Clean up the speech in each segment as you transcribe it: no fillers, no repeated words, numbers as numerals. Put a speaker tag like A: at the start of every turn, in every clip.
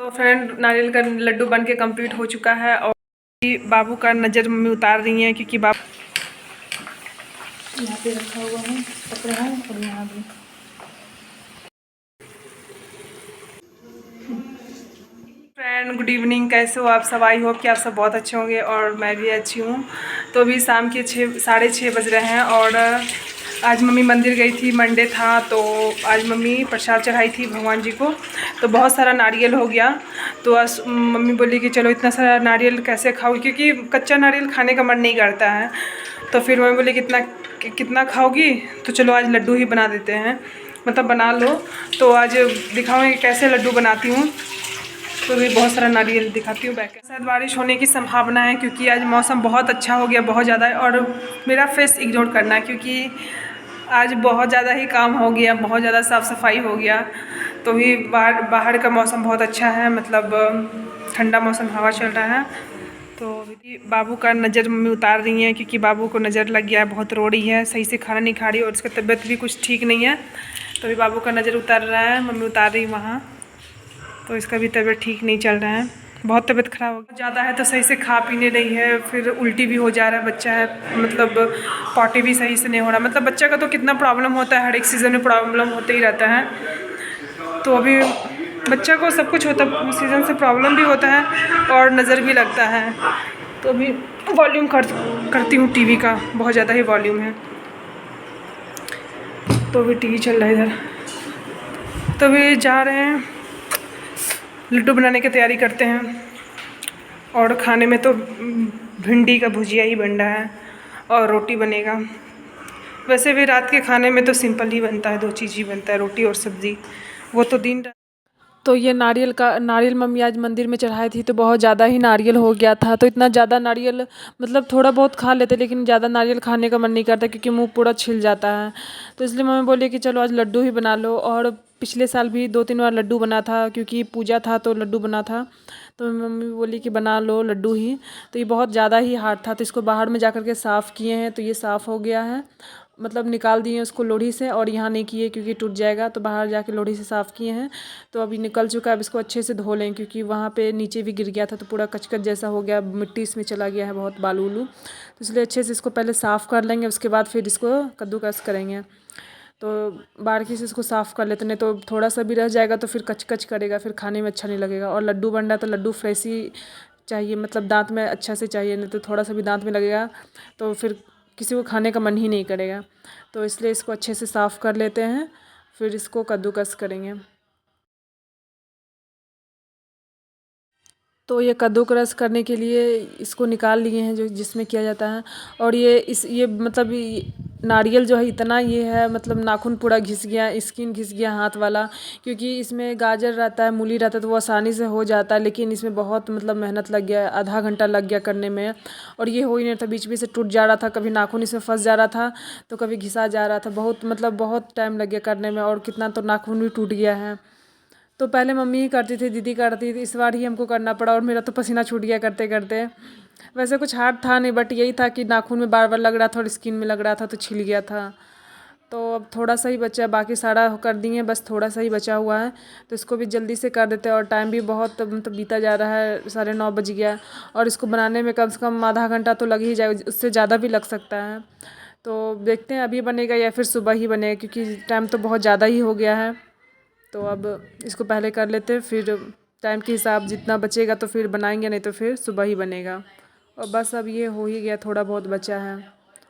A: तो फ्रेंड नारियल का लड्डू बन के कंप्लीट हो चुका है और बाबू का नज़र मम्मी उतार रही हैं क्योंकि बाबू यहाँ पे रखा हुआ है पकड़ा है और यहाँ भी। फ्रेंड गुड इवनिंग, कैसे हो आप सब? आई होप कि आप सब बहुत अच्छे होंगे और मैं भी अच्छी हूँ। तो अभी शाम के 6:30 बज रहे हैं और आज मम्मी मंदिर गई थी, मंडे था तो आज मम्मी प्रसाद चढ़ाई थी भगवान जी को। तो बहुत सारा नारियल हो गया तो आज मम्मी बोली कि चलो इतना सारा नारियल कैसे खाओ, क्योंकि कच्चा नारियल खाने का मन नहीं करता है। तो फिर मम्मी बोली कितना खाओगी, तो चलो आज लड्डू ही बना देते हैं, मतलब बना लो। तो आज दिखाऊँगी कैसे लड्डू बनाती हूँ। तो भी बहुत सारा नारियल दिखाती हूँ बैक। शायद बारिश होने की संभावना है क्योंकि आज मौसम बहुत अच्छा हो गया, बहुत ज़्यादा। और मेरा फेस इग्नोर करना है क्योंकि आज बहुत ज़्यादा ही काम हो गया, बहुत ज़्यादा साफ़ सफाई हो गया। तो भी बाहर का मौसम बहुत अच्छा है, मतलब ठंडा मौसम, हवा चल रहा है। तो बाबू का नज़र मम्मी उतार रही हैं क्योंकि बाबू को नज़र लग गया है, बहुत रो रही है, सही से खाना नहीं खा रही और उसका तबीयत भी कुछ ठीक नहीं है। तो अभी बाबू का नज़र उतार रहा है, मम्मी उतार रही वहाँ। तो इसका भी तबीयत ठीक नहीं चल रहा है, बहुत तबीयत ख़राब हो ज़्यादा है। तो सही से खा पी नहीं रही है, फिर उल्टी भी हो जा रहा है, बच्चा है मतलब पॉटी भी सही से नहीं हो रहा। मतलब बच्चा का तो कितना प्रॉब्लम होता है, हर एक सीज़न में प्रॉब्लम होते ही रहता है। तो अभी बच्चा को सब कुछ होता है, सीज़न से प्रॉब्लम भी होता है और नज़र भी लगता है। तो अभी वॉल्यूम करती हूँ टीवी का, बहुत ज़्यादा ही वॉल्यूम है। तो अभी टीवी चल रहा है इधर। तो अभी जा रहे हैं, लड्डू बनाने की तैयारी करते हैं। और खाने में तो भिंडी का भुजिया ही बन रहा है और रोटी बनेगा। वैसे भी रात के खाने में तो सिंपल ही बनता है, 2 चीज़ ही बनता है, रोटी और सब्ज़ी। वो तो दिन। तो ये नारियल मम्मी आज मंदिर में चढ़ाई थी तो बहुत ज़्यादा ही नारियल हो गया था। तो इतना ज़्यादा नारियल मतलब थोड़ा बहुत खा लेते, लेकिन ज़्यादा नारियल खाने का मन नहीं करता क्योंकि मुंह पूरा छिल जाता है। तो इसलिए मम्मी बोली कि चलो आज लड्डू ही बना लो। और पिछले साल भी 2-3 बार लड्डू बना था क्योंकि पूजा था तो लड्डू बना था। तो मम्मी बोली कि बना लो लड्डू ही। तो ये बहुत ज़्यादा ही हार्ड था तो इसको बाहर में जा कर के साफ़ किए हैं, तो ये साफ़ हो गया है, मतलब निकाल दिए उसको लोढ़ी से। और यहाँ नहीं किए क्योंकि टूट जाएगा, तो बाहर जाके लोढ़ी से साफ़ किए हैं। तो अभी निकल चुका है, अब इसको अच्छे से धो लें क्योंकि वहाँ पे नीचे भी गिर गया था तो पूरा कचकच जैसा हो गया, मिट्टी इसमें चला गया है, बहुत बालू उलू। तो इसलिए अच्छे से इसको पहले साफ़ कर लेंगे, उसके बाद फिर इसको कद्दूकस करेंगे। तो बारीकी से इसको साफ़ कर लेते, नहीं तो थोड़ा सा भी रह जाएगा तो फिर कचकच करेगा, फिर खाने में अच्छा नहीं लगेगा। और लड्डू बन रहा है तो लड्डू फ्रेश ही चाहिए, मतलब दांत में अच्छा से चाहिए, नहीं तो थोड़ा सा भी दांत में लगेगा तो फिर किसी को खाने का मन ही नहीं करेगा। तो इसलिए इसको अच्छे से साफ़ कर लेते हैं, फिर इसको कद्दूकस करेंगे। तो ये कद्दूकस करने के लिए इसको निकाल लिए हैं जो जिसमें किया जाता है। और ये मतलब नारियल जो है इतना ये है, मतलब नाखून पूरा घिस गया, स्किन घिस गया हाथ वाला, क्योंकि इसमें गाजर रहता है, मूली रहता है तो वो आसानी से हो जाता है, लेकिन इसमें बहुत मतलब मेहनत लग गया, आधा घंटा लग गया करने में। और ये हो ही नहीं था, बीच बीच से टूट जा रहा था, कभी नाखून इसमें फंस जा रहा था तो कभी घिसा जा रहा था, बहुत मतलब बहुत टाइम लग गया करने में। और कितना तो नाखून भी टूट गया है। तो पहले मम्मी ही करती थी, दीदी करती थी, इस बार ही हमको करना पड़ा और मेरा तो पसीना छूट गया करते करते। वैसे कुछ हार्ड था नहीं, बट यही था कि नाखून में बार बार लग रहा था और स्किन में लग रहा था तो छिल गया था। तो अब थोड़ा सा ही बचा, बाकी सारा कर दिए, बस थोड़ा सा ही बचा हुआ है। तो इसको भी जल्दी से कर देते हैं और टाइम भी बहुत मतलब बीता जा रहा है, 9:30 बज गया। और इसको बनाने में कम से कम आधा घंटा तो लग ही जाएगा, उससे ज़्यादा भी लग सकता है। तो देखते हैं अभी बनेगा या फिर सुबह ही बनेगा, क्योंकि टाइम तो बहुत ज़्यादा ही हो गया है। तो अब इसको पहले कर लेते हैं, फिर टाइम के हिसाब जितना बचेगा तो फिर बनाएंगे, नहीं तो फिर सुबह ही बनेगा। और बस अब ये हो ही गया, थोड़ा बहुत बचा है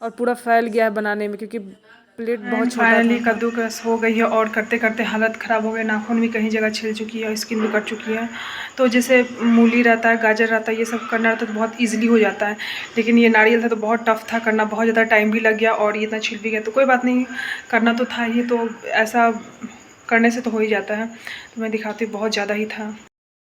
A: और पूरा फैल गया है बनाने में क्योंकि प्लेट बहुत छोटा था। फाइनली कद्दूकस हो गई है और करते करते हालत ख़राब हो गई, नाखून भी कहीं जगह छिल चुकी है, स्किन भी कट चुकी है। तो जैसे मूली रहता है, गाजर रहता है, ये सब करना रहता है तो बहुत ईजिली हो जाता है, लेकिन ये नारियल था तो बहुत टफ था करना, बहुत ज़्यादा टाइम भी लग गया और ये इतना छिल भी गया। तो कोई बात नहीं, करना तो था ही, तो ऐसा करने से तो हो ही जाता है। तो मैं दिखाती हूँ, बहुत ज़्यादा ही था,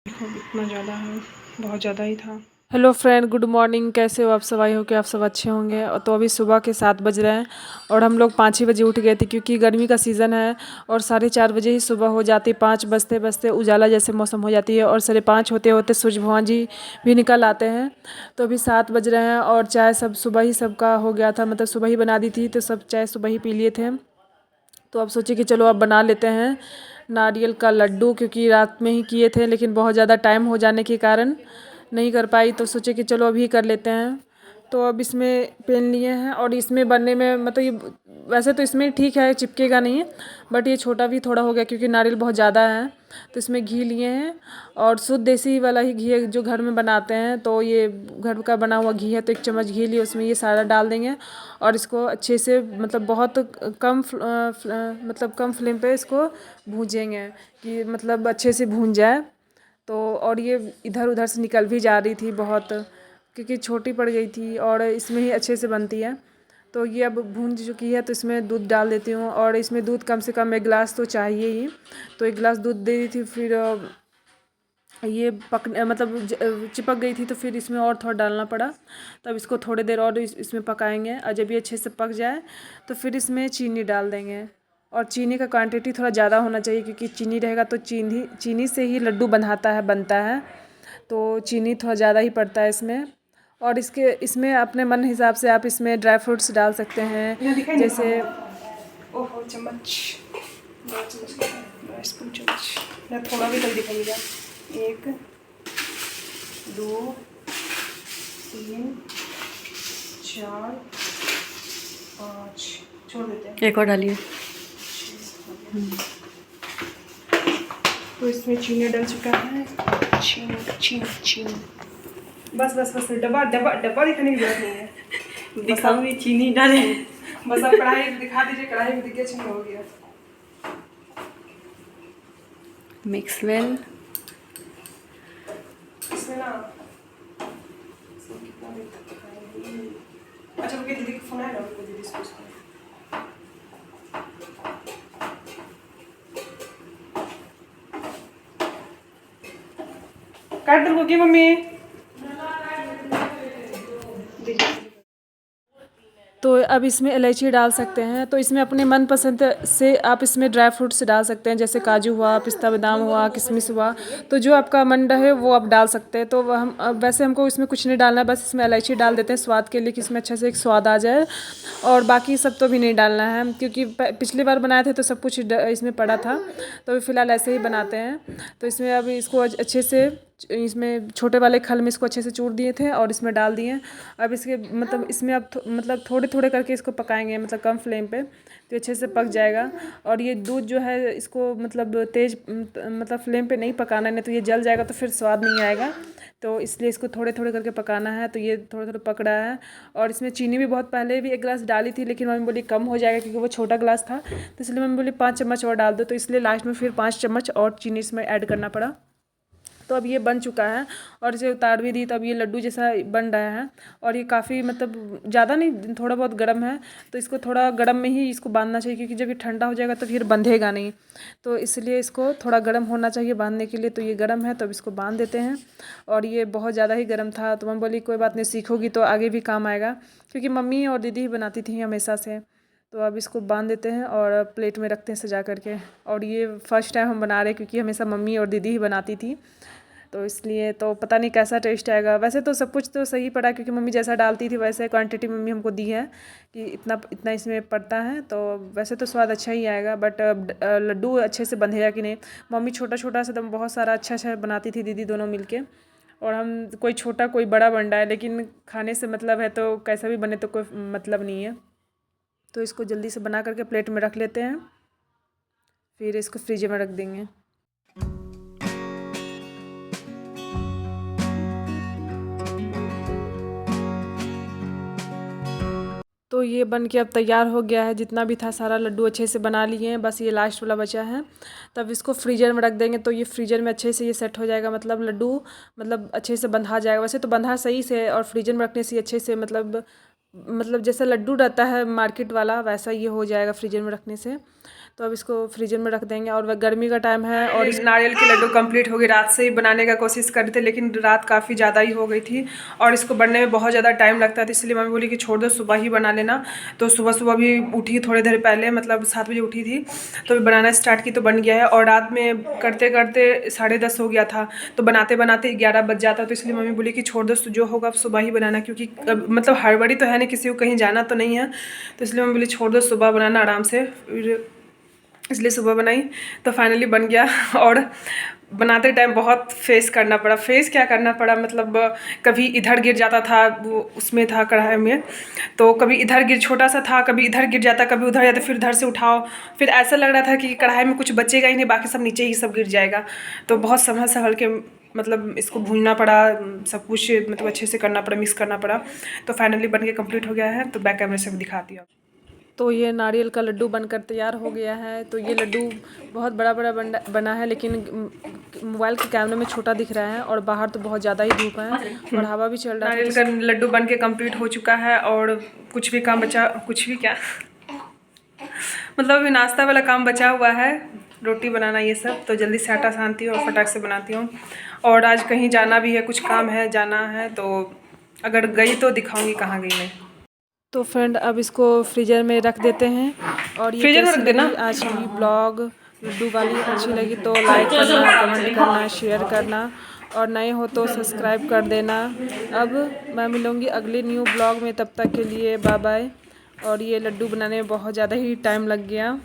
A: देखो इतना ज़्यादा है, बहुत ज़्यादा ही था। हेलो फ्रेंड, गुड मॉर्निंग, कैसे हो आप सब? आई हो कि आप सब अच्छे होंगे। और तो अभी सुबह के 7 बज रहे हैं और हम लोग 5 ही बजे उठ गए थे क्योंकि गर्मी का सीज़न है और 4:30 बजे ही सुबह हो जाती, 5 बजते बजते उजाला जैसे मौसम हो जाती है और 5:30 होते होते सूर्य भगवान जी भी निकल आते हैं। तो अभी 7 बज रहे हैं और चाय सब सुबह ही सबका हो गया था, मतलब सुबह ही बना दी थी तो सब चाय सुबह ही पी लिए थे। तो अब सोचे कि चलो अब बना लेते हैं नारियल का लड्डू, क्योंकि रात में ही किए थे लेकिन बहुत ज़्यादा टाइम हो जाने के कारण नहीं कर पाई, तो सोचे कि चलो अभी कर लेते हैं। तो अब इसमें पेन लिए हैं और इसमें बनने में मतलब ये वैसे तो इसमें ठीक है, चिपकेगा नहीं, बट ये छोटा भी थोड़ा हो गया क्योंकि नारियल बहुत ज़्यादा है। तो इसमें घी लिए हैं और शुद्ध देसी वाला ही घी है जो घर में बनाते हैं, तो ये घर का बना हुआ घी है। तो 1 चम्मच घी लिए, उसमें ये सारा डाल देंगे और इसको अच्छे से मतलब बहुत कम फ्लेम पे इसको भूंजेंगे कि मतलब अच्छे से भून जाए। तो और ये इधर उधर से निकल भी जा रही थी बहुत, क्योंकि छोटी पड़ गई थी और इसमें ही अच्छे से बनती है। तो ये अब भून चुकी है, तो इसमें दूध डाल देती हूँ और इसमें दूध कम से कम 1 गिलास तो चाहिए ही। तो 1 गिलास दूध दे दी थी, फिर ये चिपक गई थी, तो फिर इसमें और थोड़ा डालना पड़ा। तब इसको थोड़ी देर और इसमें पकाएंगे और जब ये अच्छे से पक जाए तो फिर इसमें चीनी डाल देंगे। और चीनी का क्वांटिटी थोड़ा ज़्यादा होना चाहिए, क्योंकि चीनी रहेगा तो चीनी से ही लड्डू बनता है। तो चीनी थोड़ा ज़्यादा ही पड़ता है इसमें। और इसमें अपने मन हिसाब से आप इसमें ड्राई फ्रूट्स डाल सकते हैं, जैसे
B: ओहो चम्मच, 2 स्पून चम्मच, मैं थोड़ा भी कल दिखाइएगा। 1 2 3 4 5, छोड़ देते हैं,
C: एक और डालिए।
B: तो इसमें चीनी डल चुका है। चीनी बस डब्बा दिखाने की जरूरत नहीं है।
C: दिखाऊंगी चीनी डाले।
B: बस आप कढ़ाई दिखा दीजिए, कढ़ाई में दिख गया, चीनी हो गया।
C: Mix well.
B: इसमें ना कितना देर तक पकाएंगे? अच्छा रुकिए, दीदी का फोन आया ना, उनको दीदी से पूछते हैं। काट दो की मम्मी।
A: तो अब इसमें इलायची डाल सकते हैं। तो इसमें अपने मनपसंद से आप इसमें ड्राई फ्रूट्स डाल सकते हैं, जैसे काजू हुआ, पिस्ता बादाम हुआ, किशमिश हुआ। तो जो आपका मन रहे वो आप डाल सकते हैं। तो हम वैसे हमको इसमें कुछ नहीं डालना है, बस इसमें इलायची डाल देते हैं स्वाद के लिए कि इसमें अच्छे से एक स्वाद आ जाए। और बाकी सब तो भी नहीं डालना है, क्योंकि पिछली बार बनाए थे तो सब कुछ इसमें पड़ा था। तो फ़िलहाल ऐसे ही बनाते हैं। तो इसमें अब इसको अच्छे से इसमें छोटे वाले खल में इसको अच्छे से चूर दिए थे और इसमें डाल दिए। अब इसके मतलब इसमें अब मतलब थोड़े थोड़े करके इसको पकाएंगे, मतलब कम फ्लेम पे, तो अच्छे से पक जाएगा। और ये दूध जो है इसको मतलब तेज़ मतलब फ्लेम पे नहीं पकाना है, नहीं तो ये जल जाएगा तो फिर स्वाद नहीं आएगा। तो इसलिए इसको थोड़े थोड़े करके पकाना है। तो ये थोड़ा थोड़ा पक रहा है। और इसमें चीनी भी बहुत पहले भी 1 गिलास डाली थी, लेकिन मम्मी बोली कम हो जाएगा क्योंकि वो छोटा गिलास था। तो इसलिए मम्मी बोली 5 चम्मच और डाल दो। तो इसलिए लास्ट में फिर 5 चम्मच और चीनी इसमें ऐड करना पड़ा। तो अब ये बन चुका है और इसे उतार भी दी। तो अब ये लड्डू जैसा बन रहा है और ये काफ़ी मतलब ज़्यादा नहीं, थोड़ा बहुत गर्म है। तो इसको थोड़ा गर्म में ही इसको बांधना चाहिए, क्योंकि जब ये ठंडा हो जाएगा तो फिर बंधेगा नहीं। तो इसलिए इसको थोड़ा गर्म होना चाहिए बांधने के लिए। तो ये गर्म है, तो अब इसको बांध देते हैं। और ये बहुत ज़्यादा ही गर्म था, तो मम्मी बोली कोई बात नहीं, सीखोगी तो आगे भी काम आएगा, क्योंकि मम्मी और दीदी ही बनाती थी हमेशा से। तो अब इसको बांध देते हैं और प्लेट में रखते हैं सजा करके। और ये फर्स्ट टाइम हम बना रहे हैं, क्योंकि हमेशा मम्मी और दीदी ही बनाती थी, तो इसलिए तो पता नहीं कैसा टेस्ट आएगा। वैसे तो सब कुछ तो सही पड़ा, क्योंकि मम्मी जैसा डालती थी वैसे क्वांटिटी मम्मी हमको दी है कि इतना इतना इसमें पड़ता है। तो वैसे तो स्वाद अच्छा ही आएगा, बट लड्डू अच्छे से बंधेगा कि नहीं। मम्मी छोटा छोटा सा एकदम बहुत सारा अच्छा बनाती थी, दीदी दोनों मिलके। और हम कोई छोटा कोई बड़ा बन रहा है, लेकिन खाने से मतलब है, तो कैसा भी बने तो कोई मतलब नहीं है। तो इसको जल्दी से बना करके प्लेट में रख लेते हैं, फिर इसको फ्रिज में रख देंगे। तो ये बन के अब तैयार हो गया है। जितना भी था सारा लड्डू अच्छे से बना लिए हैं, बस ये लास्ट वाला बचा है। तब इसको फ्रीजर में रख देंगे, तो ये फ्रीजर में अच्छे से ये सेट हो जाएगा, मतलब लड्डू मतलब अच्छे से बंधा जाएगा। वैसे तो बंधा सही से, और फ्रीजर में रखने से अच्छे से मतलब जैसा लड्डू रहता है मार्केट वाला, वैसा ये हो जाएगा फ्रीजर में रखने से। तो अब इसको फ्रीजर में रख देंगे। और वह गर्मी का टाइम है और
B: इस नारियल के लड्डू कंप्लीट हो गई। रात से ही बनाने का कोशिश कर रहे थे, लेकिन रात काफ़ी ज़्यादा ही हो गई थी और इसको बनने में बहुत ज़्यादा टाइम लगता था। इसलिए मम्मी बोली कि छोड़ दो, सुबह ही बना लेना। तो सुबह सुबह भी उठी थोड़ी देर पहले, मतलब 7 बजे उठी थी, तो बनाना स्टार्ट की, तो बन गया है। और रात में करते करते 10:30 हो गया था, तो बनाते बनाते 11 बज जाता। तो इसलिए मम्मी बोली कि छोड़ दो, जो होगा सुबह ही बनाना, क्योंकि मतलब हड़बड़ी तो है नहीं, किसी को कहीं जाना तो नहीं है। तो इसलिए मम्मी बोली छोड़ दो, सुबह बनाना आराम से। फिर इसलिए सुबह बनाई तो फाइनली बन गया। और बनाते टाइम बहुत फेस करना पड़ा, फेस क्या करना पड़ा मतलब कभी इधर गिर जाता था, वो उसमें था कढ़ाई में, तो कभी इधर गिर, छोटा सा था, कभी इधर गिर जाता, कभी उधर जाता, फिर उधर से उठाओ, फिर ऐसा लग रहा था कि कढ़ाई में कुछ बचेगा ही नहीं, बाकी सब नीचे ही सब गिर जाएगा। तो बहुत संभल संभल के मतलब इसको भूनना पड़ा, सब कुछ मतलब अच्छे से करना पड़ा, मिक्स करना पड़ा। तो फाइनली बन के कम्प्लीट हो गया है। तो बैक कैमरे से भी दिखाती हूँ।
A: तो ये नारियल का लड्डू बनकर तैयार हो गया है। तो ये लड्डू बहुत बड़ा बड़ा बना है, लेकिन मोबाइल के कैमरे में छोटा दिख रहा है, और बाहर तो बहुत ज़्यादा ही धूप है और हवा भी चल रहा है।
B: नारियल का लड्डू बन के कम्प्लीट हो चुका है, और कुछ भी काम बचा, कुछ भी क्या मतलब अभी नाश्ता वाला काम बचा हुआ है, रोटी बनाना ये सब। तो जल्दी से आटा सानती हूँ और फटाक से बनाती हूँ। और आज कहीं जाना भी है, कुछ काम है, जाना है, तो अगर गई तो दिखाऊंगी कहाँ गई मैं।
A: तो फ्रेंड अब इसको फ्रीजर में रख देते हैं। और ये
B: फ्रीजर में
A: कैसी
B: रख देना।
A: लगी आज की ब्लॉग लड्डू वाली अच्छी लगी तो लाइक करना, कमेंट करना, शेयर करना, और नए हो तो सब्सक्राइब कर देना। अब मैं मिलूँगी अगले न्यू ब्लॉग में, तब तक के लिए बाय बाय। और ये लड्डू बनाने में बहुत ज़्यादा ही टाइम लग गया।